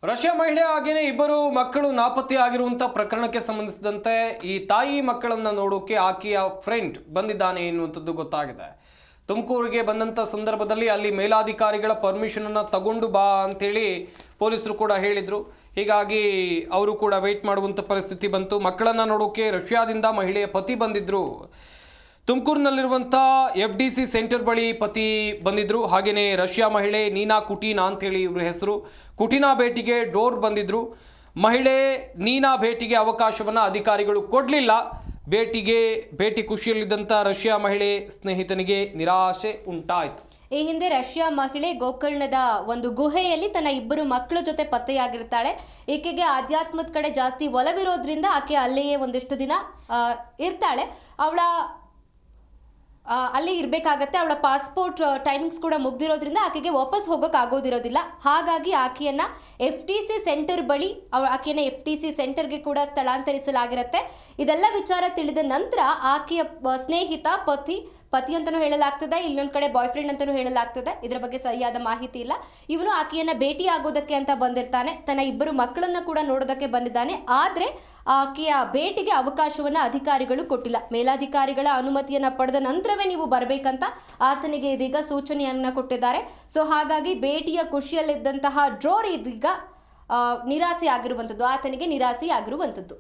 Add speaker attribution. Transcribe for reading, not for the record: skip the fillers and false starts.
Speaker 1: Russia ಮಹಿಳೆ ಹಾಗೇನೆ ಇಬ್ಬರು ಮಕ್ಕಳು ನಾಪತ್ತೆ ಆಗಿರುವಂತ ಪ್ರಕರಣಕ್ಕೆ ಸಂಬಂಧಿಸಿದಂತೆ ಈ ತಾಯಿ ಮಕ್ಕಳನ್ನ ನೋಡೋಕೆ ಆಕೆಯ ಫ್ರೆಂಡ್ ಬಂದಿದ್ದಾನೆ ಎನ್ನುವಂಥದ್ದು ಗೊತ್ತಾಗಿದೆ. ತುಮಕೂರಿಗೆ ಬಂದಂತ ಸಂದರ್ಭದಲ್ಲಿ ಅಲ್ಲಿ ಮೇಲಾಧಿಕಾರಿಗಳ ಪರ್ಮಿಷನ್ ಅನ್ನ ತಗೊಂಡು ಬಾ ಅಂತೇಳಿ ಪೊಲೀಸರು ಕೂಡ ಹೇಳಿದ್ರು. ಹೀಗಾಗಿ ಅವರು ಕೂಡ ವೇಟ್ ಮಾಡುವಂತ ಪರಿಸ್ಥಿತಿ ಬಂತು. ಮಕ್ಕಳನ್ನ ನೋಡೋಕೆ ರಷ್ಯಾದಿಂದ ಮಹಿಳೆಯ ಪತಿ ಬಂದಿದ್ರು. ತುಮಕೂರಿನಲ್ಲಿರುವಂಥ FDC ಸೆಂಟರ್ ಬಳಿ ಪತಿ ಬಂದಿದ್ರು. ಹಾಗೆಯೇ ರಷ್ಯಾ ಮಹಿಳೆ ನೀನಾ ಕುಟೀನಾ ಅಂತೇಳಿ ಇವ್ರ ಹೆಸರು. ಕುಟೀನಾ ಭೇಟಿಗೆ ಡೋರ್ ಬಂದಿದ್ರು. ಮಹಿಳೆ ನೀನಾ ಭೇಟಿಗೆ ಅವಕಾಶವನ್ನು ಅಧಿಕಾರಿಗಳು ಕೊಡಲಿಲ್ಲ. ಭೇಟಿ ಖುಷಿಯಲ್ಲಿದ್ದಂಥ ರಷ್ಯಾ ಮಹಿಳೆ ಸ್ನೇಹಿತನಿಗೆ ನಿರಾಶೆ ಉಂಟಾಯಿತು.
Speaker 2: ಈ ಹಿಂದೆ ರಷ್ಯಾ ಮಹಿಳೆ ಗೋಕರ್ಣದ ಒಂದು ಗುಹೆಯಲ್ಲಿ ತನ್ನ ಇಬ್ಬರು ಮಕ್ಕಳ ಜೊತೆ ಪತ್ತೆಯಾಗಿರ್ತಾಳೆ. ಈಕೆಗೆ ಆಧ್ಯಾತ್ಮದ ಕಡೆ ಜಾಸ್ತಿ ಒಲವಿರೋದ್ರಿಂದ ಆಕೆ ಅಲ್ಲಿಯೇ ಒಂದಿಷ್ಟು ದಿನ ಇರ್ತಾಳೆ. ಅಲ್ಲಿ ಇರಬೇಕಾಗತ್ತೆ. ಅವಳ ಪಾಸ್ಪೋರ್ಟ್ ಟೈಮಿಂಗ್ಸ್ ಕೂಡ ಮುಗ್ದಿರೋದ್ರಿಂದ ಆಕೆಗೆ ವಾಪಸ್ ಹೋಗೋಕೆ ಆಗೋದಿರೋದಿಲ್ಲ. ಹಾಗಾಗಿ ಆಕೆಯನ್ನು FTC ಸೆಂಟರ್ ಬಳಿ ಆಕೆಯನ್ನು FTC ಸೆಂಟರ್ಗೆ ಕೂಡ ಸ್ಥಳಾಂತರಿಸಲಾಗಿರುತ್ತೆ. ಇದೆಲ್ಲ ವಿಚಾರ ತಿಳಿದ ನಂತರ ಆಕೆಯ ಸ್ನೇಹಿತ ಪತಿ ಅಂತಲೂ ಹೇಳಲಾಗ್ತದೆ, ಇಲ್ಲೊಂದು ಕಡೆ ಬಾಯ್ ಫ್ರೆಂಡ್ ಅಂತಲೂ ಹೇಳಲಾಗ್ತದೆ. ಇದರ ಬಗ್ಗೆ ಸರಿಯಾದ ಮಾಹಿತಿ ಇಲ್ಲ. ಇವನು ಆಕೆಯನ್ನು ಭೇಟಿ ಆಗೋದಕ್ಕೆ ಅಂತ ಬಂದಿರ್ತಾನೆ. ತನ್ನ ಇಬ್ಬರು ಮಕ್ಕಳನ್ನು ಕೂಡ ನೋಡೋದಕ್ಕೆ ಬಂದಿದ್ದಾನೆ. ಆದರೆ ಆಕೆಯ ಭೇಟಿಗೆ ಅವಕಾಶವನ್ನು ಅಧಿಕಾರಿಗಳು ಕೊಟ್ಟಿಲ್ಲ. ಮೇಲಾಧಿಕಾರಿಗಳ ಅನುಮತಿಯನ್ನು ಪಡೆದ ನಂತರವೇ ನೀವು ಬರಬೇಕಂತ ಆತನಿಗೆ ಇದೀಗ ಸೂಚನೆಯನ್ನು ಕೊಟ್ಟಿದ್ದಾರೆ. ಸೊ ಹಾಗಾಗಿ ಭೇಟಿಯ ಖುಷಿಯಲ್ಲಿದ್ದಂತಹ ಡ್ರೋರ್ ಇದೀಗ ನಿರಾಸೆ ಆಗಿರುವಂಥದ್ದು, ಆತನಿಗೆ ನಿರಾಸೆ ಆಗಿರುವಂಥದ್ದು.